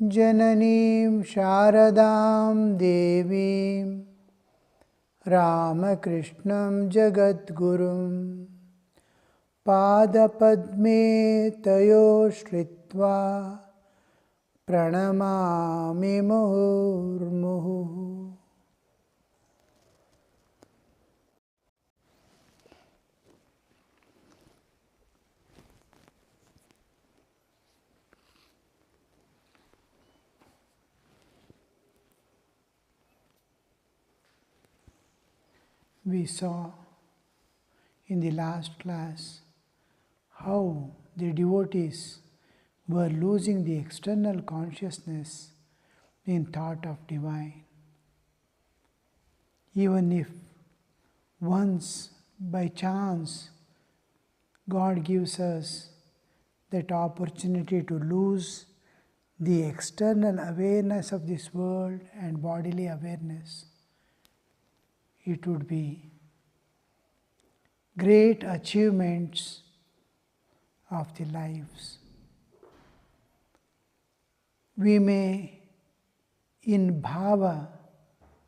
Jananiim Sharadam Devim Ramakrishnam Jagadgurum Padapadme Tayo Shritva Pranamami Muhurmuhu. We saw in the last class how the devotees were losing the external consciousness in thought of divine. Even if once by chance God gives us that opportunity to lose the external awareness of this world and bodily awareness, it would be great achievements of the lives. We may, in bhava,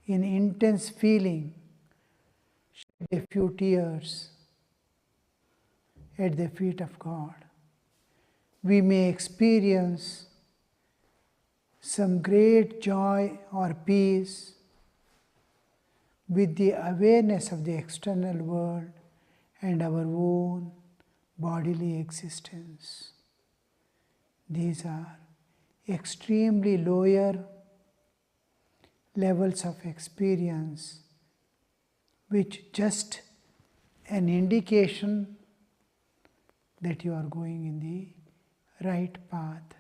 in intense feeling, shed a few tears at the feet of God. We may experience some great joy or peace with the awareness of the external world and our own bodily existence. These are extremely lower levels of experience, which just an indication that you are going in the right path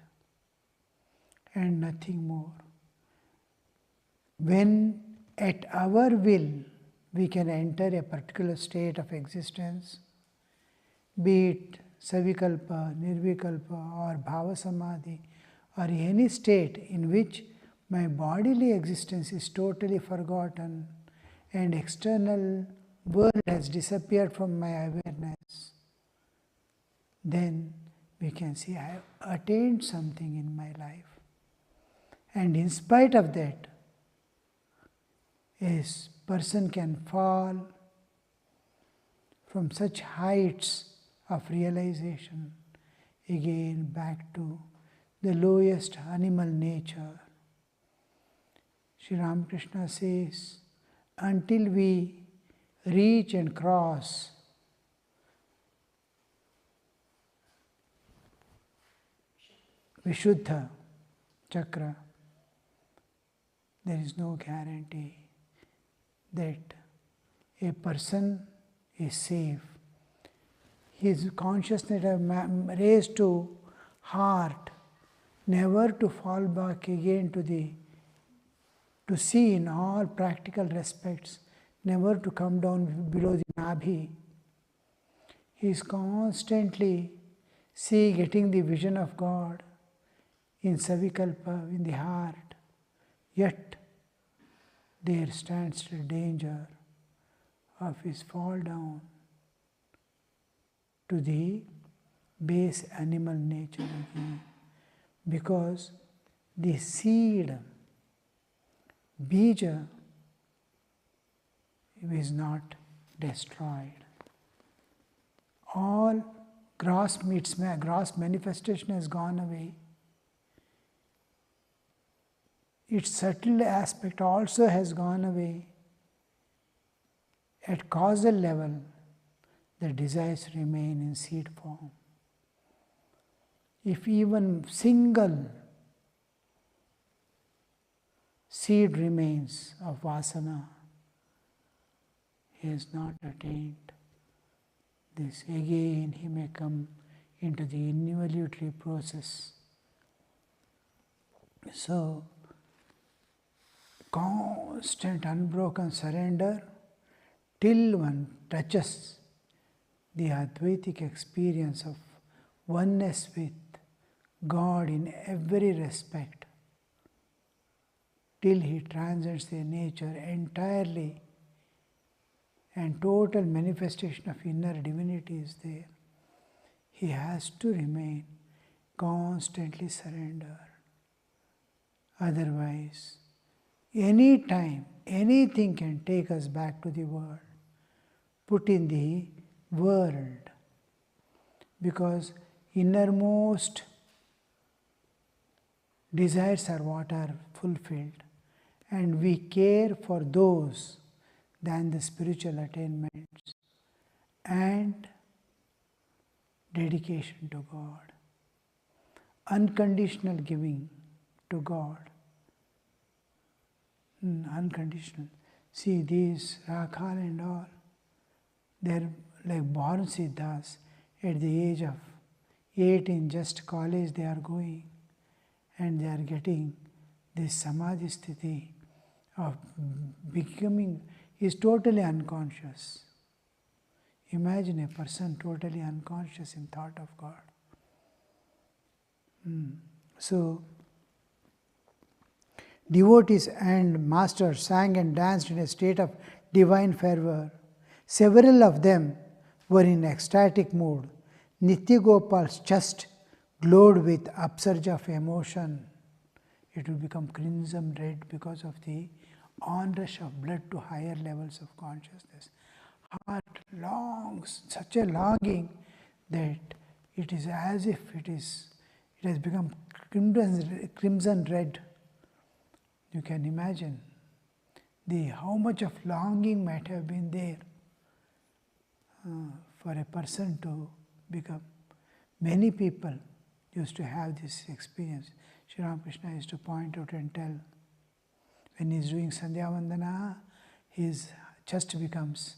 and nothing more. When at our will we can enter a particular state of existence, be it savikalpa, nirvikalpa or bhava samadhi, or any state in which my bodily existence is totally forgotten and external world has disappeared from my awareness, then we can see I have attained something in my life. And in spite of that, a person can fall from such heights of realization again back to the lowest animal nature. Sri Ramakrishna says, until we reach and cross Vishuddha Chakra, there is no guarantee that a person is safe. His consciousness is raised to heart, never to fall back again to see in all practical respects, never to come down below the nabhi. He is constantly getting the vision of God in savikalpa, in the heart. Yet there stands the danger of his fall down to the base animal nature again, because the seed, bija, is not destroyed. All gross manifestation has gone away. Its subtle aspect also has gone away. At causal level, the desires remain in seed form. If even single seed remains of vasana, he has not attained this. Again, he may come into the involuntary process. So, constant unbroken surrender till one touches the Advaitic experience of oneness with God in every respect, till he transcends their nature entirely and total manifestation of inner divinity is there. He has to remain constantly surrendered. Otherwise, any time, anything can take us back to the world, put in the world, because innermost desires are what are fulfilled, and we care for those than the spiritual attainments and dedication to God, unconditional giving to God. Unconditional. See, these Rakhal and all, they're like born Siddhas. At the age of 8 in just college they are going, and they are getting this Samadhi sthiti of becoming, is totally unconscious. Imagine a person totally unconscious in thought of God. So, devotees and masters sang and danced in a state of divine fervor. Several of them were in ecstatic mood. Nitya Gopal's chest glowed with upsurge of emotion. It will become crimson red because of the onrush of blood to higher levels of consciousness. Heart longs, such a longing that it is as if it has become crimson red. You can imagine how much of longing might have been there for a person to become. Many people used to have this experience. Sri Ramakrishna used to point out and tell, when he is doing Sandhya Vandana, his chest becomes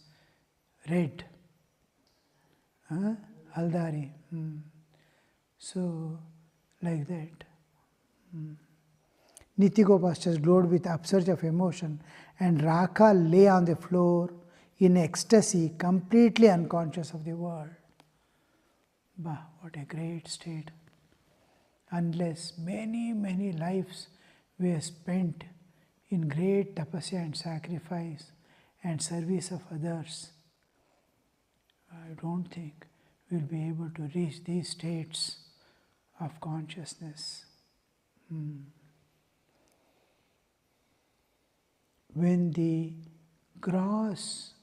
red, Haldari. So, like that. Nitya Gopal's chest glowed with upsurge of emotion, and Rakha lay on the floor in ecstasy, completely unconscious of the world. Bah, what a great state. Unless many, many lives were spent in great tapasya and sacrifice and service of others, I don't think we'll be able to reach these states of consciousness. When the gross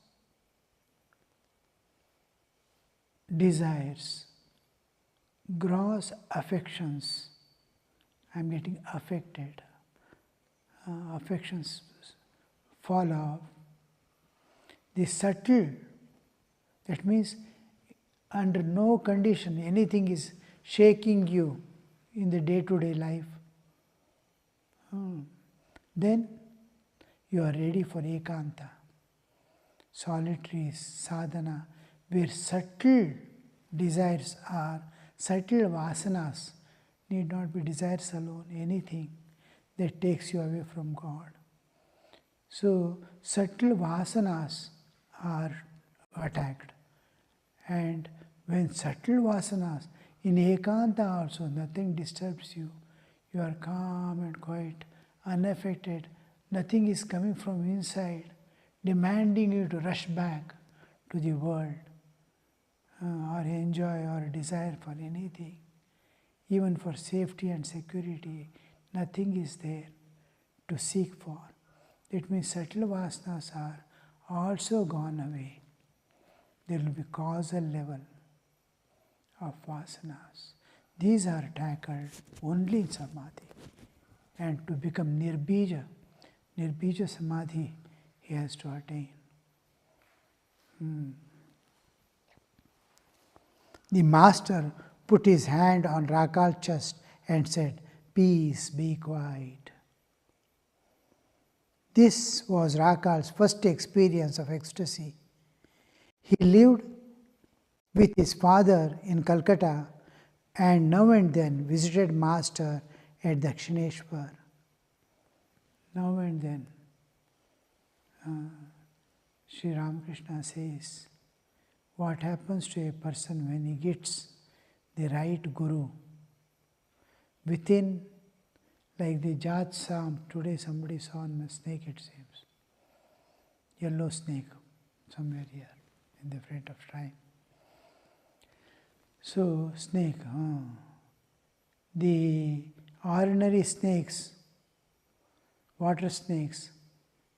desires, gross affections, I'm getting affected, affections fall off, the subtle, that means under no condition anything is shaking you in the day-to-day life, then you are ready for ekanta, solitary sadhana, where subtle desires are, subtle vasanas, need not be desires alone, anything that takes you away from God. So, subtle vasanas are attacked. And when subtle vasanas, in ekanta also, nothing disturbs you. You are calm and quiet, unaffected. Nothing is coming from inside, demanding you to rush back to the world, or enjoy or desire for anything. Even for safety and security, nothing is there to seek for. That means subtle vasanas are also gone away. There will be causal level of vasanas. These are tackled only in samadhi. And to become nirbija samadhi, he has to attain. The master put his hand on Rakal's chest and said, "Peace, be quiet." This was Rakal's first experience of ecstasy. He lived with his father in Calcutta and now and then visited Master at Dakshineshwar. Now and then, Sri Ramakrishna says, what happens to a person when he gets the right guru? Within, like the Jat Sam, today somebody saw a snake, it seems. Yellow snake, somewhere here, in the front of shrine. So, snake, the ordinary snakes, water snakes.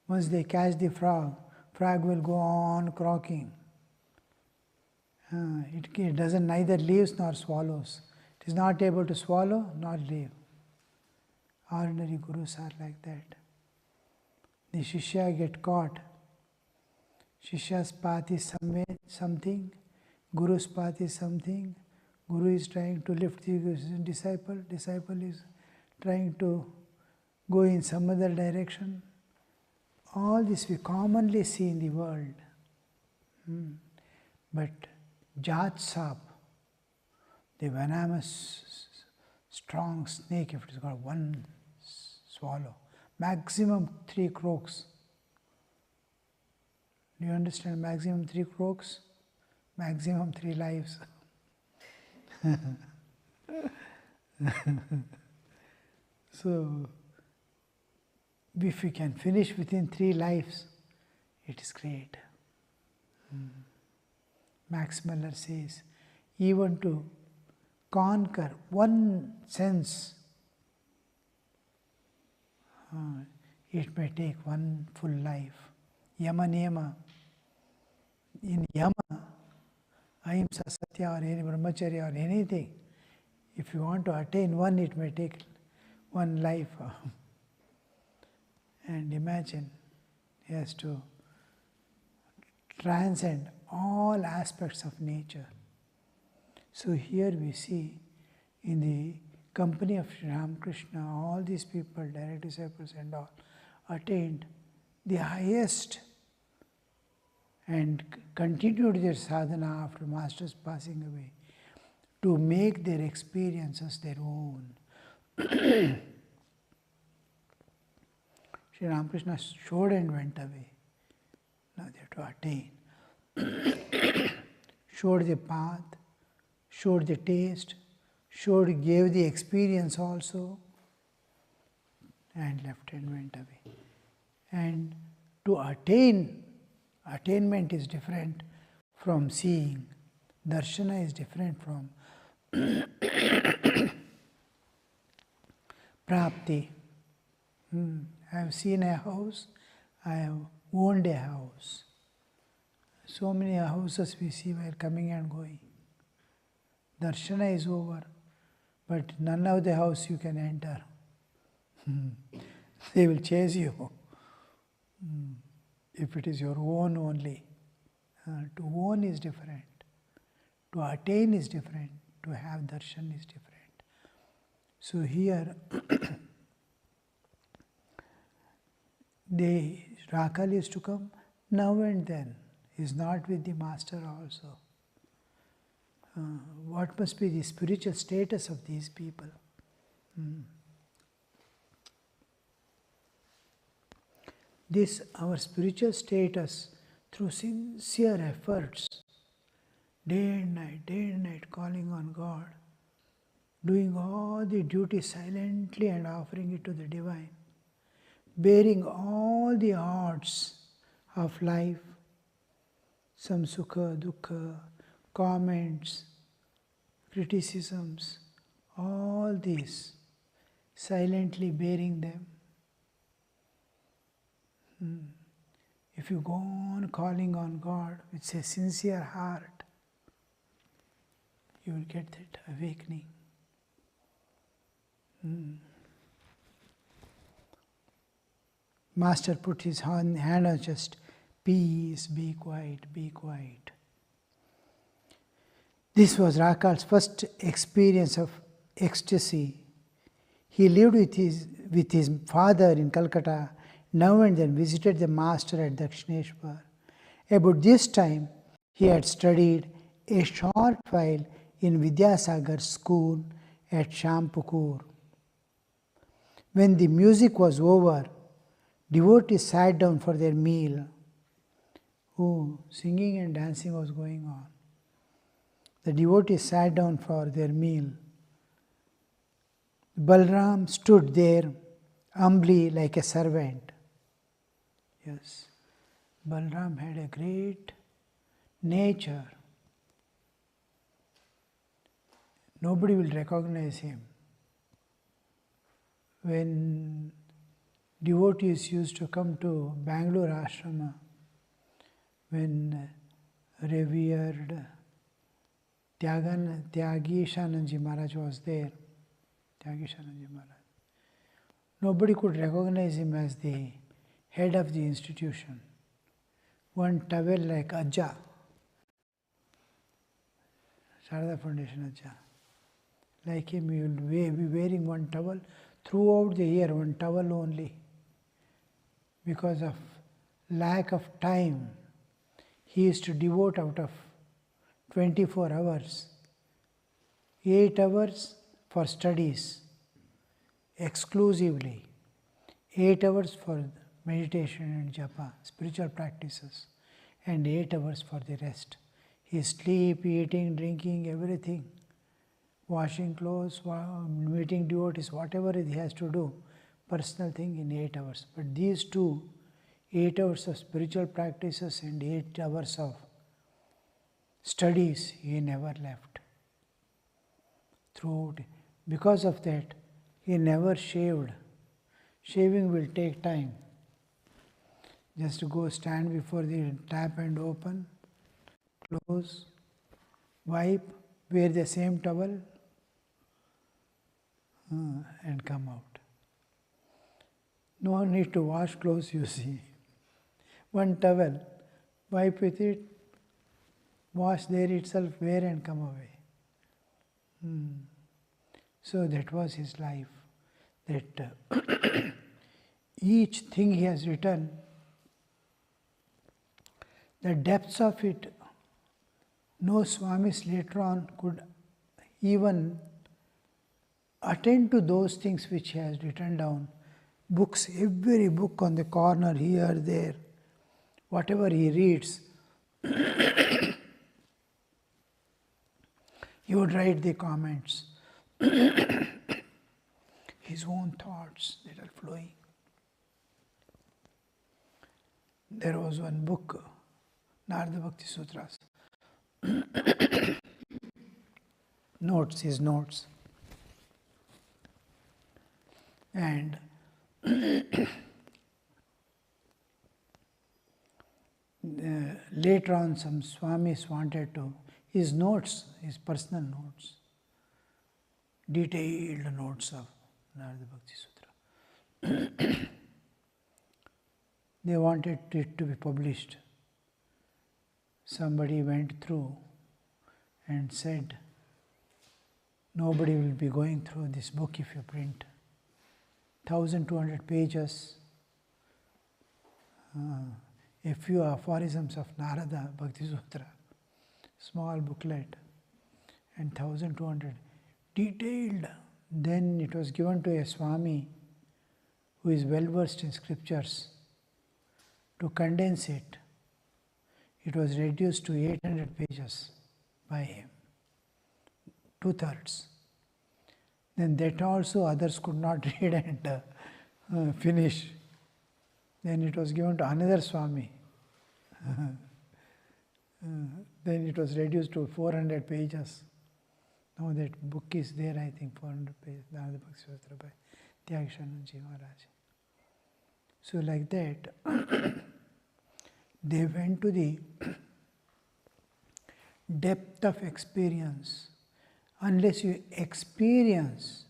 Once they catch the frog, frog will go on croaking. It doesn't neither leaves nor swallows. It is not able to swallow nor leave. Ordinary gurus are like that. The Shishya get caught. Shishya's path is something, Guru's path is something. Guru is trying to lift the disciple, disciple is trying to go in some other direction. All this we commonly see in the world. But Jat Sap, the venomous, strong snake, if it has got one swallow, maximum 3 croaks. Do you understand maximum 3 croaks? Maximum 3 lives. So, if we can finish within 3 lives, it is great. Max Muller says, even to conquer one sense, it may take one full life. Yama Niyama. In Yama, Ahimsa, Satya or any Brahmacharya or anything, if you want to attain one, it may take one life. And imagine, he has to transcend all aspects of nature. So here we see in the company of Sri Ramakrishna, all these people, direct disciples and all, attained the highest and continued their sadhana after Master's passing away to make their experiences their own. Sri Ramakrishna showed and went away. Now they have to attain. Showed the path, showed the taste, gave the experience also, and left and went away. And to attain, attainment is different from seeing. Darshana is different from prapti. I have seen a house, I have owned a house. So many houses we see while coming and going. Darshana is over, but none of the house you can enter. They will chase you. If it is your own only. To own is different. To attain is different. To have darshan is different. So here, the Rakal is to come now and then. He is not with the Master also. What must be the spiritual status of these people? This, our spiritual status, through sincere efforts, day and night, calling on God, doing all the duties silently and offering it to the Divine, bearing all the odds of life, some sukha, dukkha, comments, criticisms, all these, silently bearing them. If you go on calling on God with a sincere heart, you will get that awakening. Master put his hand on chest, peace, be quiet, be quiet. This was Rakal's first experience of ecstasy. He lived with his father in Calcutta, now and then visited the Master at Dakshineshwar. About this time, he had studied a short while in Vidyasagar's school at Shampukur. When the music was over, devotees sat down for their meal. Singing and dancing was going on. The devotees sat down for their meal. Balram stood there humbly like a servant. Yes, Balram had a great nature. Nobody will recognize him. When devotees used to come to Bangalore ashrama when Revered Tyagishananji Maharaj was there. Tyagishananji Maharaj. Nobody could recognize him as the head of the institution. One towel like Ajja, Sharada Foundation Ajja. Like him, you will be wearing one towel throughout the year, one towel only. Because of lack of time, he used to devote out of 24 hours, 8 hours for studies exclusively, 8 hours for meditation and japa, spiritual practices, and 8 hours for the rest. His sleep, eating, drinking, everything, washing clothes, meeting devotees, whatever he has to do, personal thing in 8 hours. But these two, 8 hours of spiritual practices and 8 hours of studies, he never left. Throughout. Because of that, he never shaved. Shaving will take time. Just go stand before the tap and open, close, wipe, wear the same towel, and come out. No need to wash clothes, you see. One towel, wipe with it, wash there itself, wear and come away. So that was his life. That each thing he has written, the depths of it, no Swamis later on could even attend to those things which he has written down. Books, every book on the corner, here, there, whatever he reads, he would write the comments, his own thoughts that are flowing. There was one book, Narada Bhakti Sutras, notes, his notes. And later on some Swamis wanted to, his notes, his personal notes, detailed notes of Narada Bhakti Sutra. They wanted it to be published. Somebody went through and said, nobody will be going through this book if you print. 1,200 pages, a few aphorisms of Narada Bhakti Sutra, small booklet, and 1,200 detailed. Then it was given to a Swami who is well versed in scriptures to condense it. It was reduced to 800 pages by him, 2/3. Then that also others could not read and finish. Then it was given to another Swami. Then it was reduced to 400 pages. Now that book is there, I think, 400 pages, Narada Bhakti Sutra by Tyagishananji Maharaj. So like that, they went to the depth of experience. Unless you experience,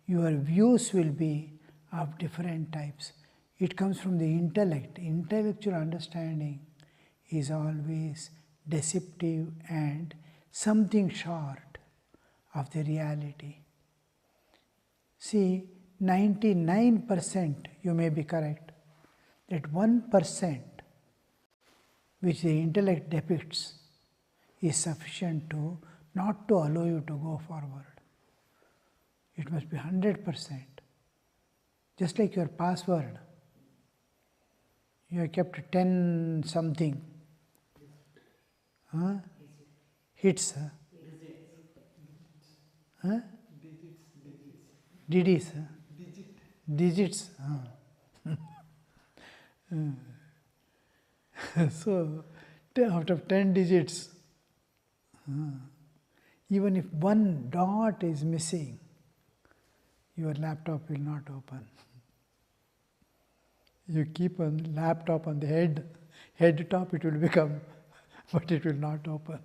your views will be of different types. It comes from the intellect. Intellectual understanding is always deceptive and something short of the reality. See, 99% you may be correct. That 1% which the intellect depicts is sufficient to not to allow you to go forward. It must be 100%. Just like your password. You have kept 10 something. Hits. Digits. Digits. So, out of 10 digits, even if one dot is missing, your laptop will not open. You keep a laptop on the head top, it will become, but it will not open.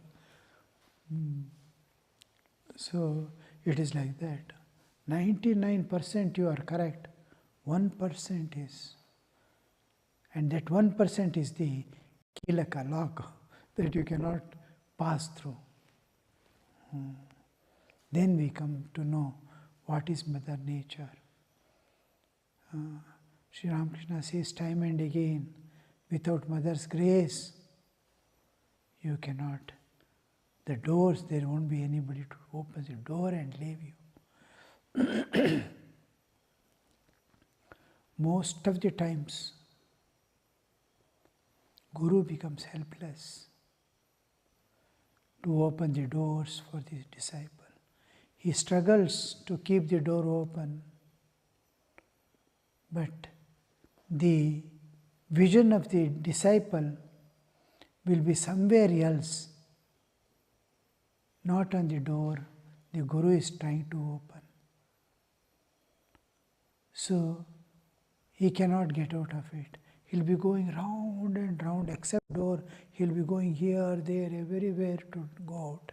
So it is like that. 99% you are correct, 1% is. And that 1% is the kilaka, lock, that you cannot pass through. Then we come to know what is Mother Nature. Sri Ramakrishna says time and again, without Mother's grace, you cannot. The doors, there won't be anybody to open the door and leave you. Most of the times, Guru becomes helpless to open the doors for the disciple. He struggles to keep the door open, but the vision of the disciple will be somewhere else, not on the door the Guru is trying to open. So he cannot get out of it. He'll be going round and round, except door, he'll be going here, there, everywhere to go out.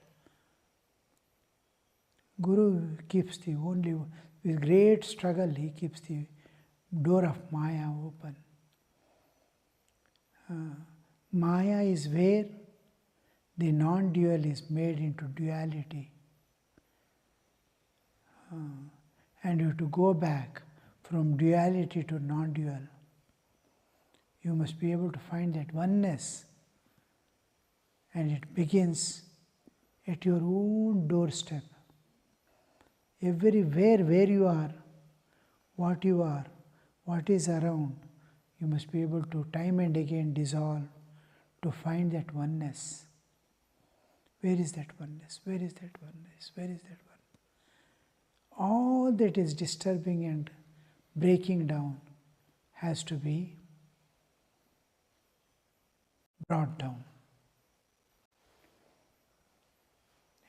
Guru keeps the only, with great struggle, he keeps the door of Maya open. Maya is where the non-dual is made into duality. And you have to go back from duality to non-dual. You must be able to find that oneness, and it begins at your own doorstep. Everywhere where you are, what is around, you must be able to time and again dissolve to find that oneness. Where is that oneness? Where is that oneness? Where is that oneness? All that is disturbing and breaking down has to be brought down.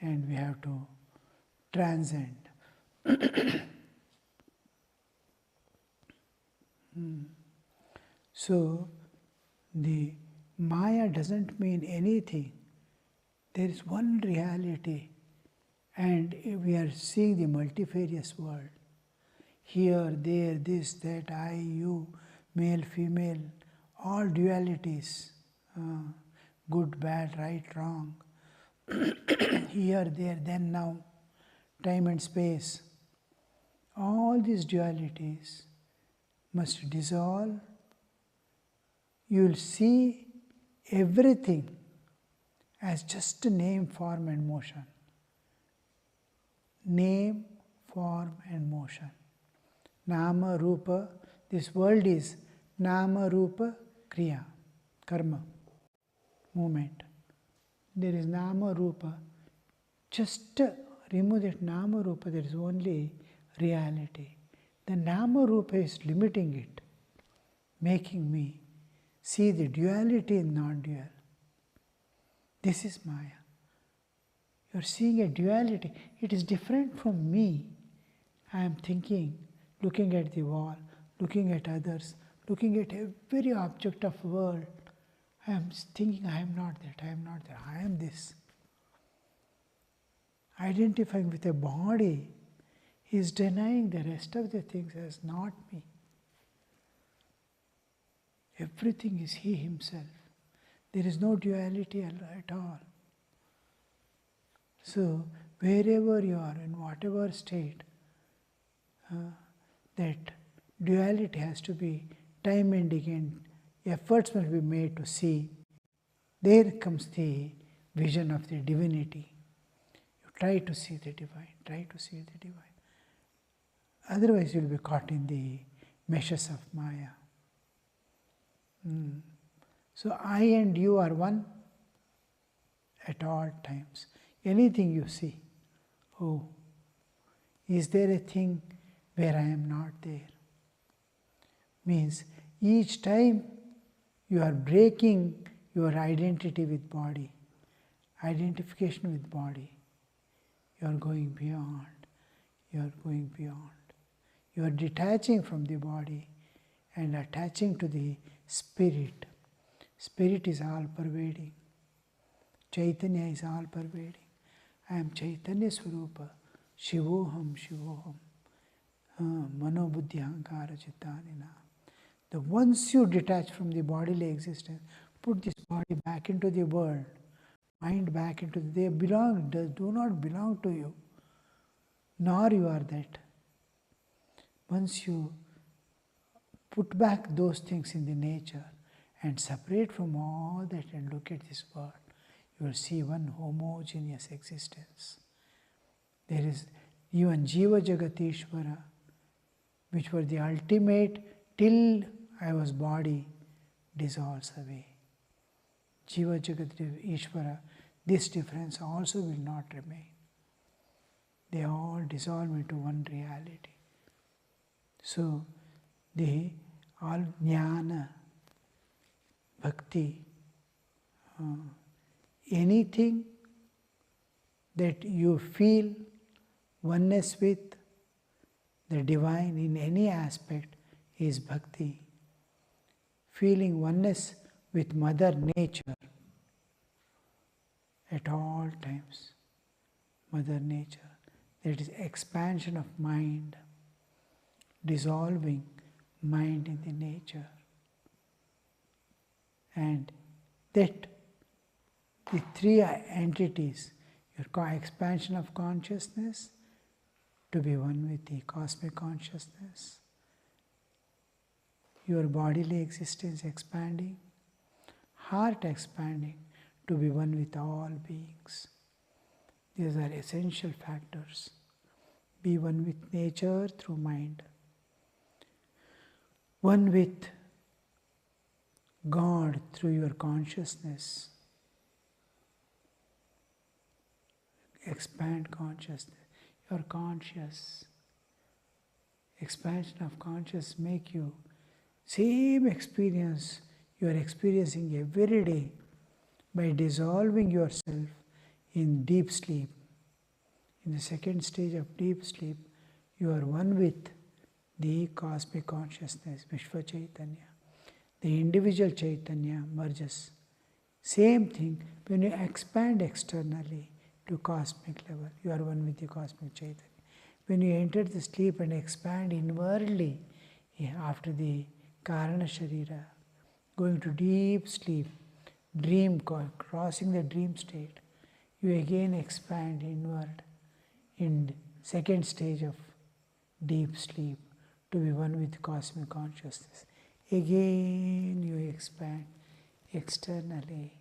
And we have to transcend. So, the Maya doesn't mean anything. There is one reality, and we are seeing the multifarious world. Here, there, this, that, I, you, male, female, all dualities, good, bad, right, wrong, here, there, then, now, time and space. All these dualities must dissolve. You will see everything as just a name, form and motion. Name, form and motion. Nama, Rupa, this world is Nama, Rupa, Kriya, Karma, movement. There is Nama, Rupa. Just remove that Nama, Rupa, there is only reality. The Nama, Rupa is limiting it, making me see the duality in non-dual. This is Maya. You are seeing a duality. It is different from me. I am thinking, looking at the wall, looking at others, looking at every object of the world. I am thinking, I am not that, I am not that, I am this. Identifying with a body is denying the rest of the things as not me. Everything is He Himself. There is no duality at all. So, wherever you are, in whatever state, that duality has to be time and again, efforts must be made to see. There comes the vision of the divinity. You try to see the divine, try to see the divine. Otherwise, you will be caught in the meshes of Maya. So, I and you are one at all times. Anything you see, oh, is there a thing where I am not there? Means each time you are breaking your identity with body, identification with body, you are going beyond, you are going beyond. You are detaching from the body and attaching to the spirit. Spirit is all pervading. Chaitanya is all pervading. I am Chaitanya Swarupa. Shivoham, Shivoham. Mano Buddhi Ahankara Chittanina. The once you detach from the bodily existence, put this body back into the world, mind back into the, they belong, do not belong to you, nor you are that. Once you put back those things in the nature and separate from all that and look at this world, you will see one homogeneous existence. There is even Jiva Jagatishvara, which were the ultimate till I was body, dissolves away. Jiva Jagat Ishvara, this difference also will not remain. They all dissolve into one reality. So, the all jnana, bhakti, anything that you feel oneness with the divine in any aspect is bhakti. Feeling oneness with Mother Nature at all times. Mother Nature. That is expansion of mind, dissolving mind in the nature. And that the three entities, your expansion of consciousness to be one with the cosmic consciousness, your bodily existence expanding, heart expanding to be one with all beings. These are essential factors. Be one with nature through mind. One with God through your consciousness. Expand consciousness. You are conscious. Expansion of consciousness make you same experience you are experiencing every day by dissolving yourself in deep sleep. In the second stage of deep sleep, you are one with the cosmic consciousness, Vishva Chaitanya. The individual Chaitanya merges. Same thing when you expand externally to cosmic level, you are one with the cosmic Chaitanya. When you enter the sleep and expand inwardly after the Karana Sharira, going to deep sleep, dream, crossing the dream state, you again expand inward in second stage of deep sleep to be one with cosmic consciousness. Again you expand externally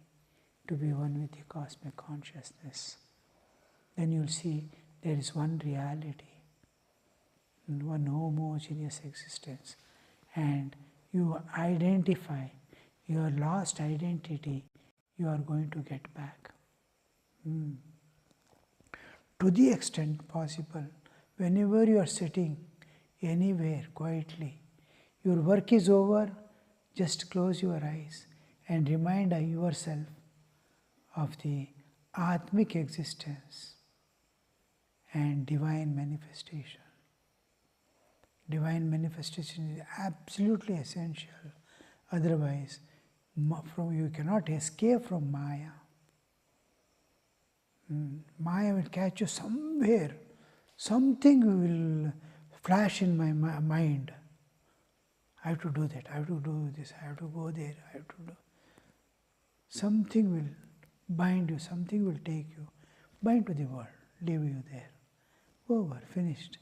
to be one with the cosmic consciousness. Then you'll see there is one reality, one homogeneous existence, and you identify your lost identity, you are going to get back. To the extent possible, whenever you are sitting anywhere quietly, your work is over, just close your eyes and remind yourself of the Atmic existence and divine manifestation. Divine manifestation is absolutely essential. Otherwise, you cannot escape from Maya. Maya will catch you somewhere. Something will flash in my mind. I have to do that, I have to do this, I have to go there, I have to do. Something will bind you, something will take you, bind to the world, leave you there. Over, finished.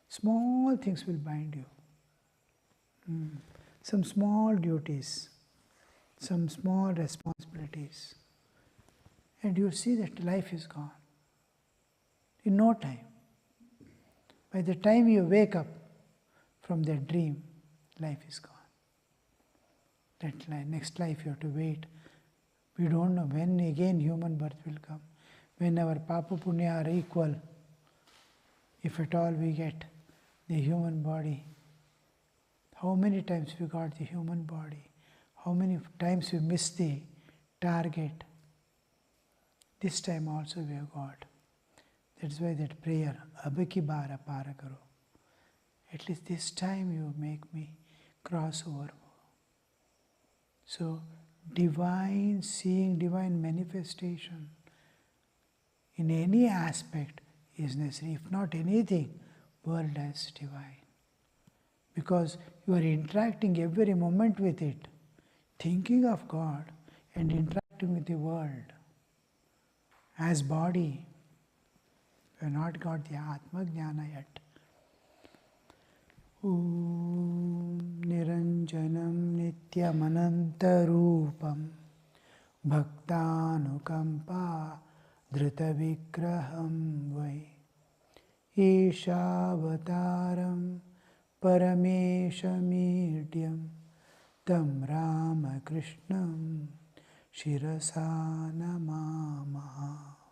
Small things will bind you. Some small duties, some small responsibilities. And you'll see that life is gone. In no time. By the time you wake up from that dream, life is gone. That next life you have to wait. We don't know when again human birth will come. When our Papa Punya are equal, if at all we get the human body. How many times we got the human body? How many times we missed the target? This time also we have got. That's why that prayer, Abhi ki bara para karo. at least this time you make me cross over. So, divine seeing, divine manifestation in any aspect is necessary. If not anything, world as divine. Because you are interacting every moment with it, thinking of God and interacting with the world as body. You have not got the Atma Jnana yet. Om Niranjanam Nityamanantarupam Bhaktanukampa Dritavigraham Vai Ishavataram Parameshamidhyam Tam Ramakrishnam Shirasa Namamaha.